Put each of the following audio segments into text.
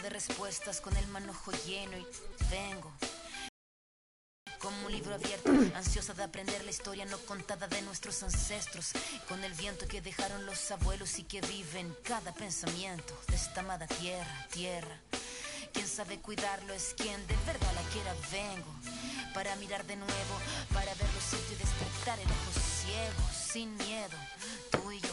de respuestas con el manojo lleno y vengo como un libro abierto, ansiosa de aprender la historia no contada de nuestros ancestros, con el viento que dejaron los abuelos y que vive en cada pensamiento de esta amada tierra, tierra. Quien sabe cuidarlo es quien de verdad la quiera. Vengo para mirar de nuevo, para ver los sitios y despertar el ojo ciego, sin miedo, tú y yo.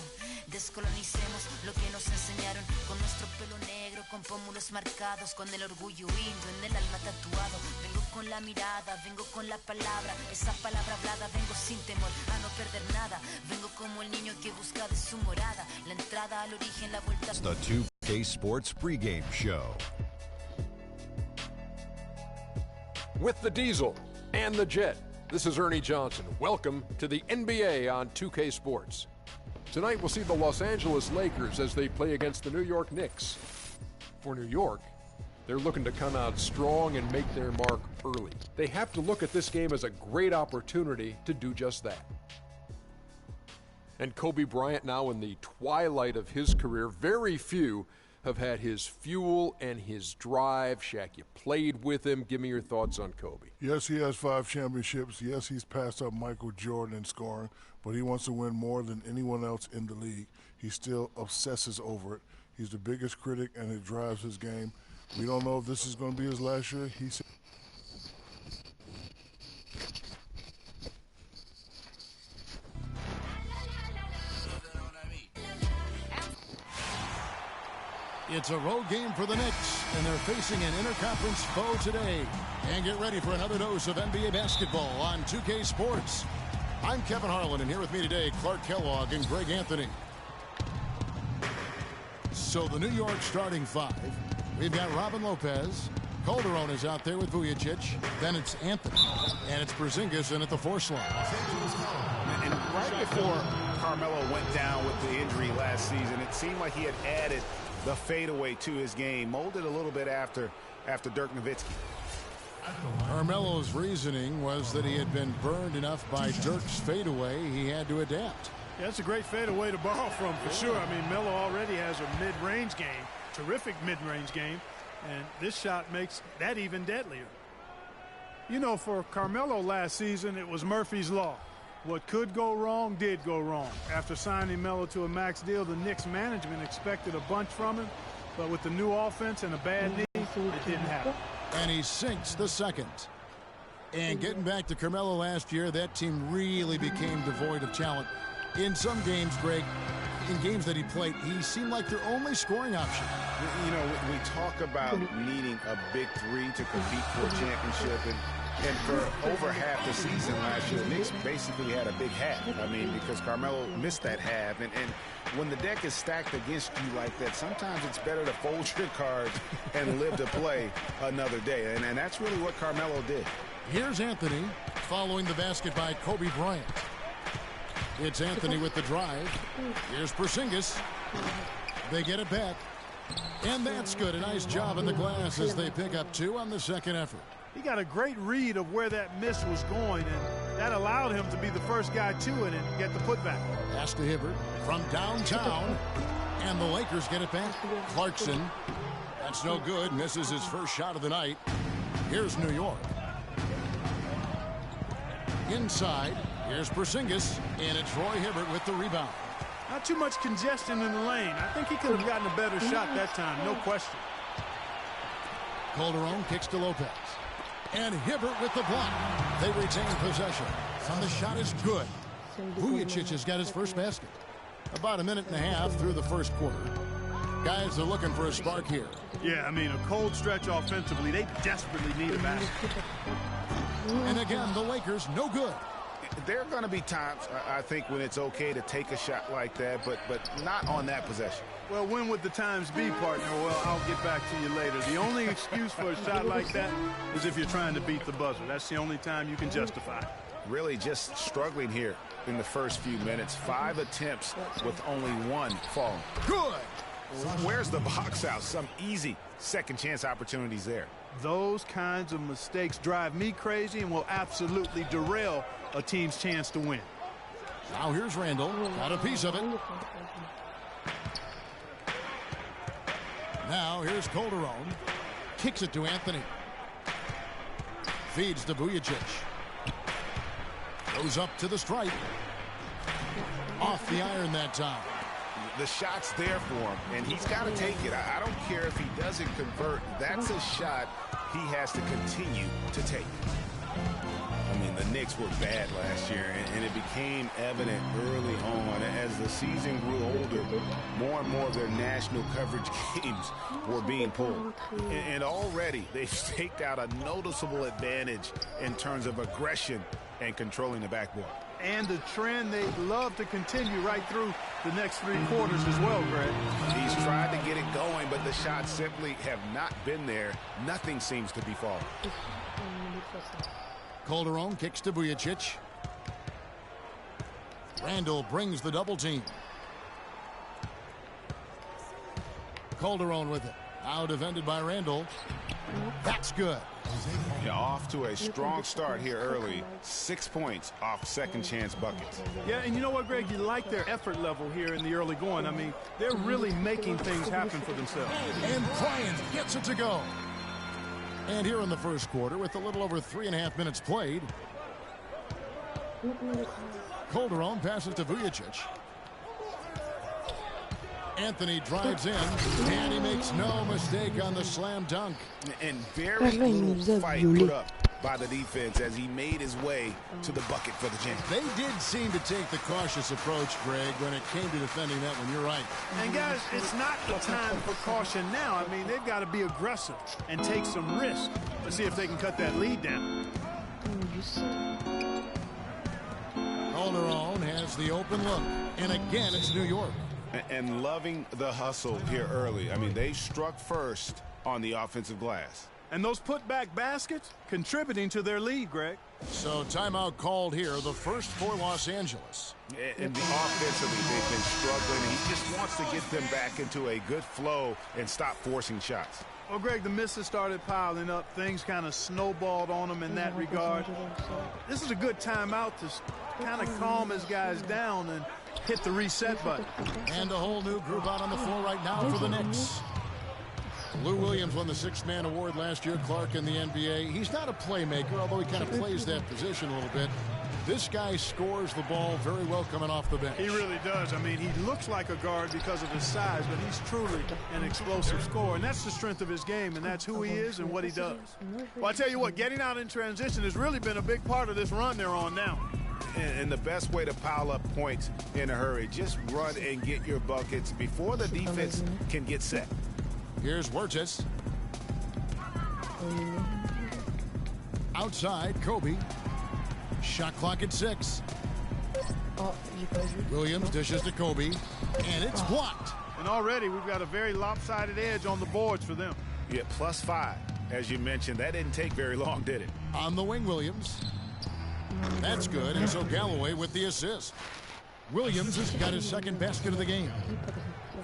Descolonicemos lo que nos enseñaron, con nuestro pelo negro, con pómulos marcados, con el orgullo indio en el alma tatuado. Vengo con la mirada, vengo con la palabra, esa palabra hablada. Vengo sin temor a no perder nada. Vengo como el niño que busca de su morada la entrada al origen, la vuelta. It's the 2K Sports pregame show. With the Diesel and the Jet, this is Ernie Johnson. Welcome to the NBA on 2K Sports. Tonight we'll see the Los Angeles Lakers as they play against the New York Knicks. For New York, they're looking to come out strong and make their mark early. They have to look at this game as a great opportunity to do just that. And Kobe Bryant now in the twilight of his career. Very few have had his fuel and his drive. Shaq, you played with him. Give me your thoughts on Kobe. Yes, he has 5 championships. Yes, he's passed up Michael Jordan in scoring, but he wants to win more than anyone else in the league. He still obsesses over it. He's the biggest critic, and it drives his game. We don't know if this is going to be his last year. He said. It's a road game for the Knicks, and they're facing an interconference foe today. And get ready for another dose of NBA basketball on 2K Sports. I'm Kevin Harlan, and here with me today, Clark Kellogg and Greg Anthony. So the New York starting 5. We've got Robin Lopez. Calderon is out there with Vujacic. Then it's Anthony. And it's Porzingis in at the 4 slot. And right before Carmelo went down with the injury last season, it seemed like he had added the fadeaway to his game, molded a little bit after Dirk Nowitzki. Carmelo's reasoning was that he had been burned enough by Dirk's fadeaway, he had to adapt. Yeah, that's a great fadeaway to borrow from, for sure. I mean, Melo already has a mid-range game, terrific mid-range game, and this shot makes that even deadlier. You know, for Carmelo last season, it was Murphy's Law. What could go wrong did go wrong. After signing Melo to a max deal, the Knicks management expected a bunch from him, but with the new offense and a bad knee, it didn't happen. And he sinks the second. And getting back to Carmelo last year, that team really became devoid of talent. In some games, Greg, in games that he played, he seemed like their only scoring option. You know, we talk about needing a big 3 to compete for a championship, and for over half the season last year, the Knicks basically had a big half. I mean, because Carmelo missed that half. And when the deck is stacked against you like that, sometimes it's better to fold your cards and live to play another day. And that's really what Carmelo did. Here's Anthony following the basket by Kobe Bryant. It's Anthony with the drive. Here's Porzingis. They get it back. And that's good. A nice job in the glass as they pick up 2 on the second effort. He got a great read of where that miss was going, and that allowed him to be the first guy to it and get the putback. Pass to Hibbert from downtown, and the Lakers get it back. Clarkson, that's no good, misses his first shot of the night. Here's New York. Inside, here's Porzingis, and it's Roy Hibbert with the rebound. Not too much congestion in the lane. I think he could have gotten a better shot that time, no question. Calderon kicks to Lopez. And Hibbert with the block. They retain possession. And the shot is good. Vujacic has got his first basket. About a minute and a half through the first quarter. Guys are looking for a spark here. Yeah, I mean, a cold stretch offensively. They desperately need a basket. And again, the Lakers no good. There are going to be times, I think, when it's okay to take a shot like that, but not on that possession. Well, when would the times be, partner? Well, I'll get back to you later. The only excuse for a shot like that is if you're trying to beat the buzzer. That's the only time you can justify it. Really just struggling here in the first few minutes. 5 attempts with only 1 falling. Good. Where's the box out? Some easy second chance opportunities there. Those kinds of mistakes drive me crazy and will absolutely derail a team's chance to win. Now here's Randall. Got a piece of it. Now here's Calderon. Kicks it to Anthony. Feeds to Vujacic. Goes up to the stripe. Off the iron that time. The shot's there for him, and he's got to take it. I don't care if he doesn't convert. That's a shot he has to continue to take. I mean, the Knicks were bad last year, and it became evident early on as the season grew older. More and more of their national coverage games were being pulled. And already they've staked out a noticeable advantage in terms of aggression and controlling the backboard. And the trend they'd love to continue right through the next 3 quarters as well, Greg. He's tried to get it going, but the shots simply have not been there. Nothing seems to be falling. Calderon kicks to Vujacic. Randall brings the double team. Calderon with it. Now defended by Randall. That's good. Yeah, off to a strong start here early. 6 points off second chance buckets. Yeah, and you know what, Greg? You like their effort level here in the early going. I mean, they're really making things happen for themselves. And Bryant gets it to go. And here in the first quarter, with a little over 3.5 minutes played, Calderon passes to Vujacic. Anthony drives in, and he makes no mistake on the slam dunk. And very little fight put up by the defense as he made his way to the bucket for the jam. They did seem to take the cautious approach, Greg, when it came to defending that one. You're right. And, guys, it's not the time for caution now. I mean, they've got to be aggressive and take some risk to see if they can cut that lead down. Calderon has the open look. And again, it's New York. And loving the hustle here early. I mean, they struck first on the offensive glass. And those putback baskets contributing to their lead, Greg. So timeout called here, the first for Los Angeles. And offensively, they've been struggling. He just wants to get them back into a good flow and stop forcing shots. Well, Greg, the misses started piling up. Things kind of snowballed on them in that regard. This is a good timeout to kind of calm his guys down and hit the reset button. And a whole new group out on the floor right now for the Knicks. Lou Williams won the sixth-man award last year, Clark, in the NBA. He's not a playmaker, although he kind of plays that position a little bit. This guy scores the ball very well coming off the bench. He really does. I mean, he looks like a guard because of his size, but he's truly an explosive scorer. And that's the strength of his game, and that's who he is and what he does. Well, I tell you what, getting out in transition has really been a big part of this run they're on now. And the best way to pile up points in a hurry, just run and get your buckets before the defense can get set. Here's Wirtz. Outside, Kobe. Shot clock at 6. Williams dishes to Kobe, and it's blocked. And already we've got a very lopsided edge on the boards for them. Yeah, +5, as you mentioned. That didn't take very long, did it? On the wing, Williams. That's good, and so Galloway with the assist. Williams has got his second basket of the game.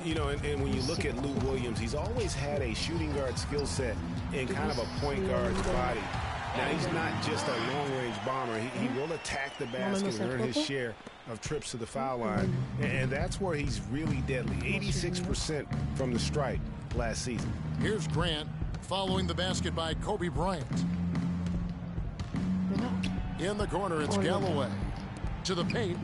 You know, and when you look at Lou Williams, he's always had a shooting guard skill set in kind of a point guard's body. Now, he's not just a long-range bomber. He will attack the basket and earn his share of trips to the foul line. And that's where he's really deadly. 86% from the stripe last season. Here's Grant following the basket by Kobe Bryant. In the corner, it's Galloway. To the paint.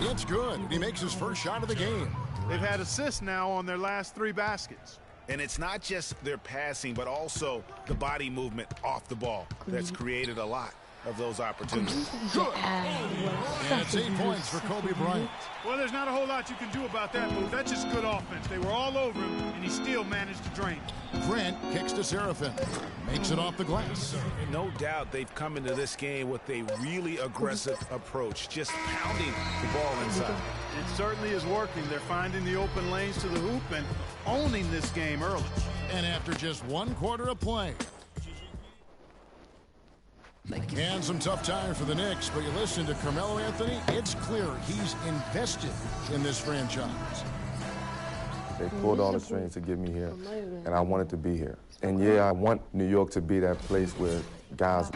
It's good. He makes his first shot of the game. They've had assists now on their last 3 baskets. And it's not just their passing, but also the body movement off the ball that's created a lot of those opportunities. Good. And it's 8 points for Kobe Bryant. Well, there's not a whole lot you can do about that move. That's just good offense. They were all over him, and he still managed to drain. Grant kicks to Seraphin. Makes it off the glass. No doubt they've come into this game with a really aggressive approach, just pounding the ball inside. It certainly is working. They're finding the open lanes to the hoop and owning this game early. And after just 1 quarter of play. And some tough times for the Knicks, but you listen to Carmelo Anthony, it's clear he's invested in this franchise. They pulled all the strings to get me here, and I wanted to be here. And yeah, I want New York to be that place where guys...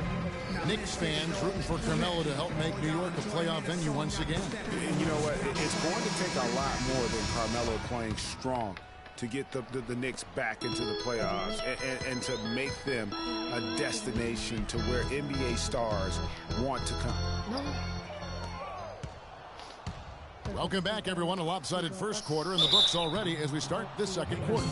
Knicks fans rooting for Carmelo to help make New York a playoff venue once again. And you know what? It's going to take a lot more than Carmelo playing strong to get the Knicks back into the playoffs and to make them a destination to where NBA stars want to come. Welcome back, everyone. A lopsided first quarter in the books already as we start this second quarter.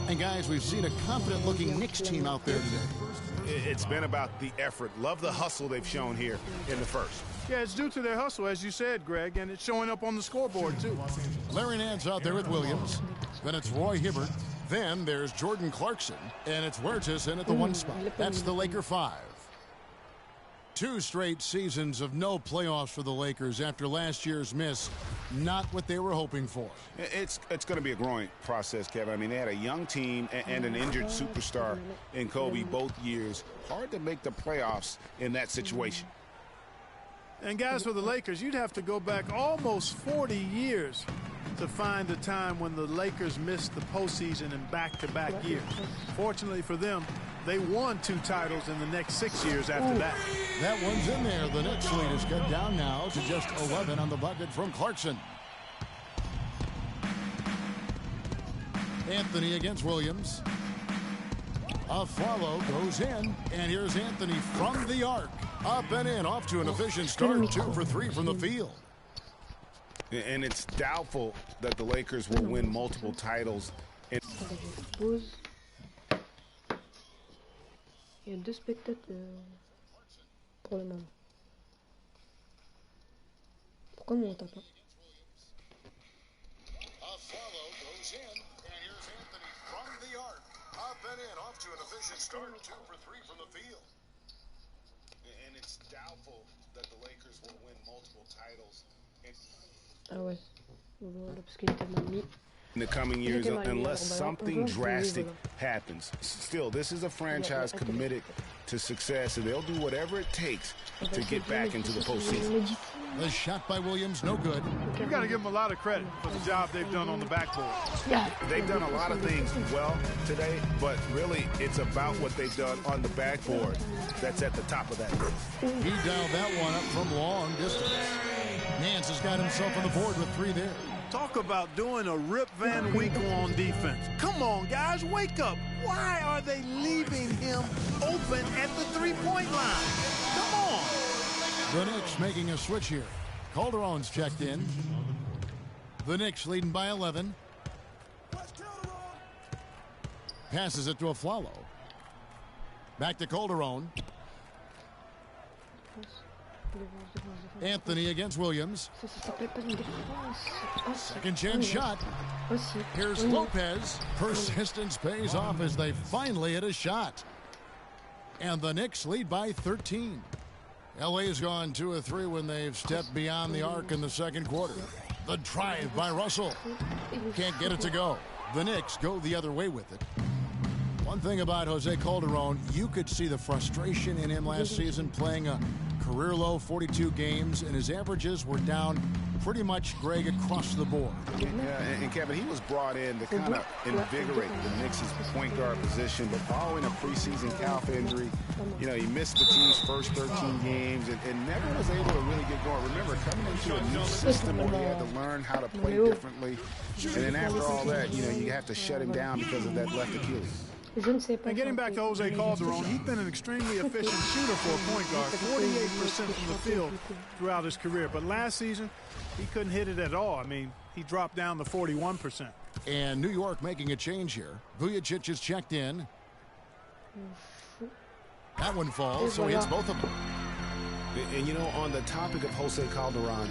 And, guys, we've seen a confident-looking Knicks team out there today. It's been about the effort. Love the hustle they've shown here in the first. Yeah, it's due to their hustle, as you said, Greg, and it's showing up on the scoreboard, too. Larry Nance out there with Williams. Then it's Roy Hibbert. Then there's Jordan Clarkson. And it's Huertas in at the one spot. That's the Laker 5. 2 straight seasons of no playoffs for the Lakers after last year's miss. Not what they were hoping for. It's going to be a growing process, Kevin. I mean, they had a young team and an injured superstar in Kobe both years. Hard to make the playoffs in that situation. And, guys, for the Lakers, you'd have to go back almost 40 years to find a time when the Lakers missed the postseason in back-to-back years. Fortunately for them, they won 2 titles in the next 6 years after that. That one's in there. The Knicks lead is cut down now to just 11 on the bucket from Clarkson. Anthony against Williams. A follow goes in, and here's Anthony from the arc. Up and in, off to an efficient start. 2 for 3 from the field. And it's doubtful that the Lakers will win multiple titles. Il y a 2 spectateurs pour le moment. Pourquoi on m'entend pas? A follow goes in, and here's Anthony from the arc. Up and in, off to an efficient start. 2 for 3 from the field. And it's doubtful that the Lakers will win multiple titles. Ah ouais. Voilà, parce qu'il est tellement mis. In the coming years, unless something drastic happens. Still, this is a franchise committed to success, and they'll do whatever it takes to get back into the postseason. The shot by Williams, no good. You've got to give them a lot of credit for the job they've done on the backboard. They've done a lot of things well today, but really it's about what they've done on the backboard that's at the top of that list. He dialed that one up from long distance. Nance has got himself on the board with 3 there. Talk about doing a Rip Van Winkle on defense. Come on, guys, wake up. Why are they leaving him open at the three-point line? Come on. The Knicks making a switch here. Calderon's checked in. The Knicks leading by 11. Passes it to Afflalo. Back to Calderon. Anthony against Williams. Second chance shot. Here's Lopez. Persistence pays off as they finally hit a shot. And the Knicks lead by 13. LA's gone 2 of 3 when they've stepped beyond the arc in the second quarter. The drive by Russell. Can't get it to go. The Knicks go the other way with it. One thing about Jose Calderon, you could see the frustration in him last season playing a career-low 42 games, and his averages were down pretty much, Greg, across the board. Yeah, and Kevin, he was brought in to kind of invigorate the Knicks' point guard position, but following a preseason calf injury, you know, he missed the team's first 13 games and never was able to really get going. Remember, coming into a new system where he had to learn how to play differently, and then after all that, you know, you have to shut him down because of that left Achilles. And getting back to Jose Calderon, he's been an extremely efficient shooter for a point guard, 48% from the field throughout his career. But last season, he couldn't hit it at all. I mean, he dropped down to 41%. And New York making a change here. Vujacic is checked in. That one falls, so he hits both of them. And, you know, on the topic of Jose Calderon,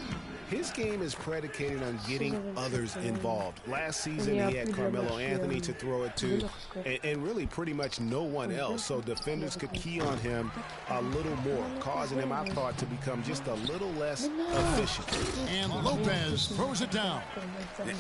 his game is predicated on getting others involved. Last season, he had Carmelo Anthony to throw it to, and really pretty much no one else. So defenders could key on him a little more, causing him, I thought, to become just a little less efficient. And Lopez throws it down.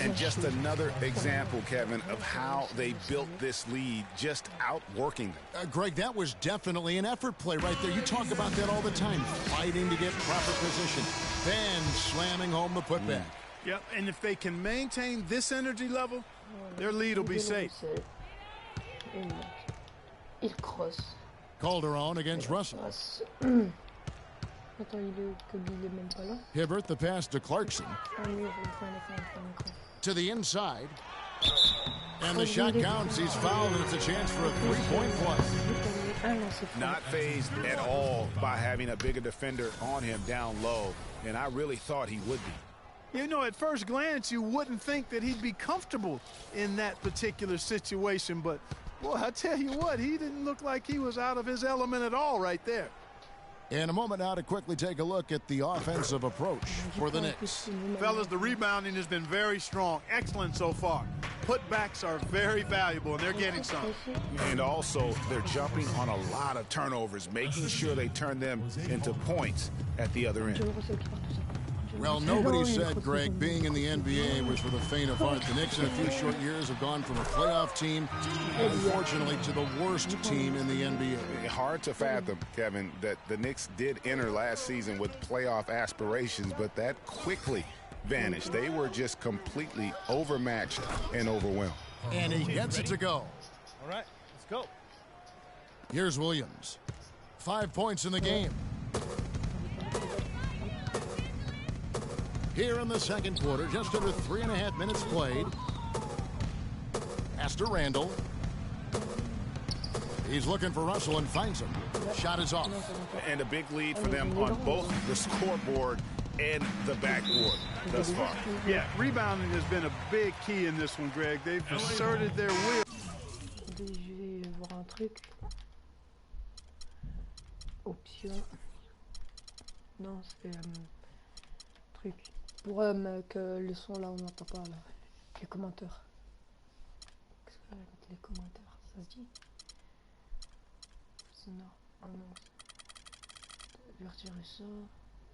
And just another example, Kevin, of how they built this lead, just outworking them. Greg, that was definitely an effort play right there. You talk about that all the time, fighting to get proper position. Then slamming home the putback. Yep, and if they can maintain this energy level, their lead will be safe. Calderon against Russell. Hibbert, the pass to Clarkson. To the inside. And the shot counts. He's fouled, and it's a chance for a three-point plus. Not fazed at all by having a bigger defender on him down low, and I really thought he would be. You know, at first glance, you wouldn't think that he'd be comfortable in that particular situation, but, boy, I tell you what, he didn't look like he was out of his element at all right there. In a moment now to quickly take a look at the offensive approach for the Knicks. Fellas, the rebounding has been very strong. Excellent so far. Putbacks are very valuable, and they're getting some. And also, they're jumping on a lot of turnovers, making sure they turn them into points at the other end. Well, nobody said, Greg, being in the NBA was for the faint of heart. The Knicks in a few short years have gone from a playoff team, unfortunately, to the worst team in the NBA. Hard to fathom, Kevin, that the Knicks did enter last season with playoff aspirations, but that quickly vanished. They were just completely overmatched and overwhelmed. And he gets it to go. All right, let's go. Here's Williams. 5 points in the game. Here in the second quarter, just under 3.5 minutes played. Pass to Randall. He's looking for Russell and finds him. Shot is off. And a big lead for them on both the scoreboard and the backboard thus far. Yeah, rebounding has been a big key in this one, Greg. They've asserted their will. Je vais voir un truc. Option. Non, c'est truc. Pour que le son là, on n'entend pas là. Les commentaires. Qu'est-ce que c'est les commentaires? Ça se dit? Non. Oh non. Je vais retirer ça.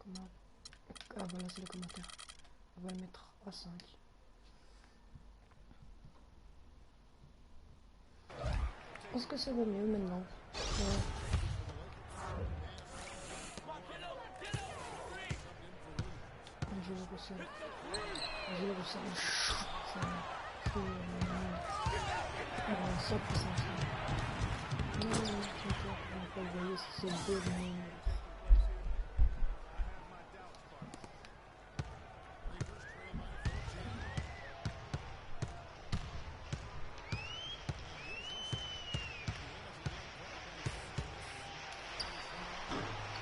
Comment? Ah voilà, c'est les commentaires. On va le mettre à 5. Je pense que ça va mieux maintenant. Ouais. Je le ressens. Je le ressens. C'est 100%. Non, on va pas le voir si c'est beau.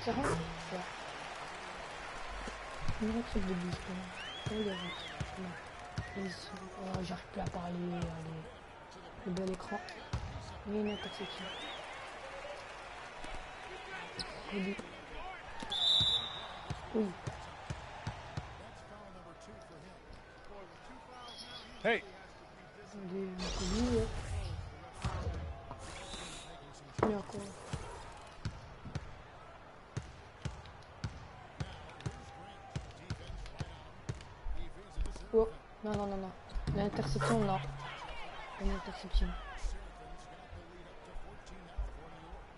Ça rentre? Ouais. Une réaction de bouche, j'arrive plus à parler, le bel écran. Mais une intersection. Oui. Hey. Mais encore. Oh, non. L'interception, là. Une interception.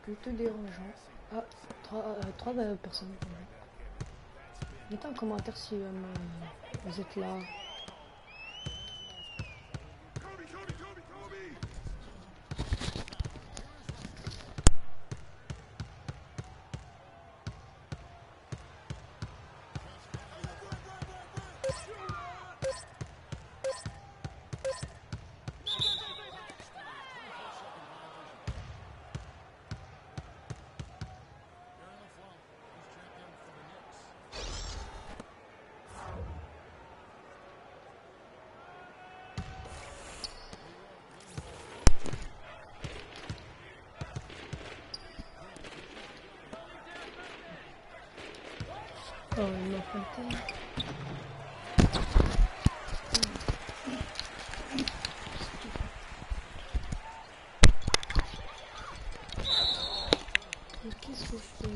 Plutôt dérangeant. Ah, 3 personnes. Mettez un commentaire si vous êtes là. Oh, il m'a planté. Mais qu'est-ce que je fais?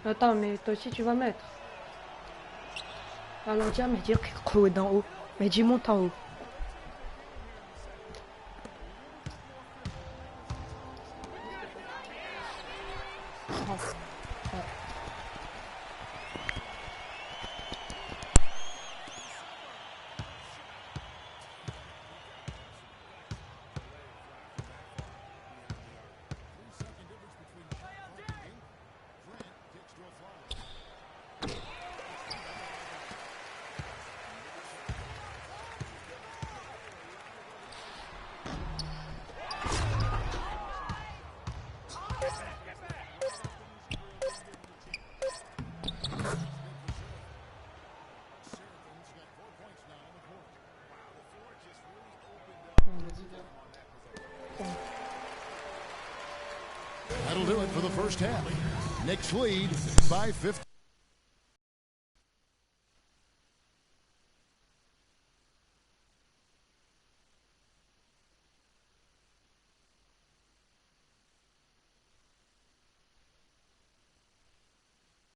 Attends, mais toi aussi tu vas mettre. Alors dis à Mehdi qu'il d'en haut. Mehdi monte en haut. That'll do it for the first half. Knicks lead by 15.